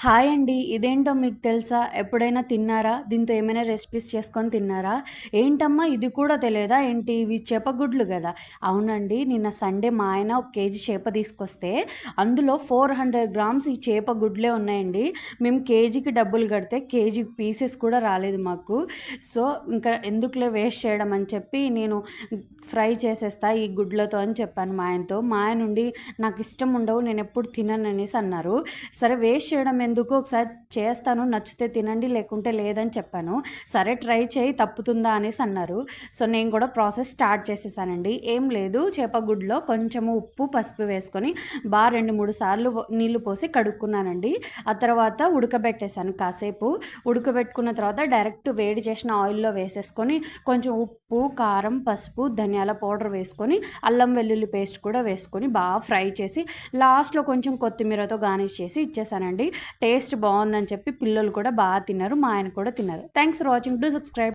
Hi అండి. ఇదేంటో మీకు తెలుసా? ఎప్పుడైనా తిన్నారా? దీంతో ఏమైనా రెసిపీస్ చేసుకొని తిన్నారా? ఏంటమ్మా ఇది కూడా తెలియదా ఏంటి? ఇవి చేపగుడ్లు గదా! అవునండి. నిన్న సండే మా ఆయన ఒక కేజీ చేప తీసుకొస్తే అందులో 400 గ్రామ్స్ ఈ చేప గుడ్లే ఉన్నాయండి. మేము కేజీకి డబ్బులు కడితే కేజీ పీసెస్ కూడా రాలేదు మాకు. సో, ఇంకా ఎందుకులే వేస్ట్ చేయడం అని చెప్పి నేను ఫ్రై చేసేస్తా ఈ గుడ్లతో అని చెప్పాను మా ఆయనతో. మా ఆయన ఉండి నాకిష్టం ఉండవు, నేనెప్పుడు తినననేసి అన్నారు. సరే వేస్ట్ చేయడం ఎందుకు, ఒకసారి చేస్తాను, నచ్చితే తినండి లేకుంటే లేదని చెప్పాను. సరే ట్రై చేయి తప్పుతుందా అనేసి అన్నారు. సో నేను కూడా ప్రాసెస్ స్టార్ట్ చేసేసానండి. ఏం లేదు, చేపగుడ్లో కొంచెము ఉప్పు పసుపు వేసుకొని బాగా 2-3 సార్లు నీళ్లు పోసి కడుక్కున్నానండి. ఆ తర్వాత ఉడకబెట్టేశాను కాసేపు. ఉడకబెట్టుకున్న తర్వాత డైరెక్ట్ వేడి చేసిన ఆయిల్లో వేసేసుకొని కొంచెం ఉప్పు కారం పసుపు ధనియాల పౌడర్ వేసుకొని అల్లం వెల్లుల్లి పేస్ట్ కూడా వేసుకొని బాగా ఫ్రై చేసి లాస్ట్లో కొంచెం కొత్తిమీరతో గార్నిష్ చేసి ఇచ్చేసానండి. టేస్ట్ బాగుందని చెప్పి పిల్లలు కూడా బాగా తిన్నారు, మా ఆయన కూడా తిన్నారు. Thanks for watching. Do subscribe.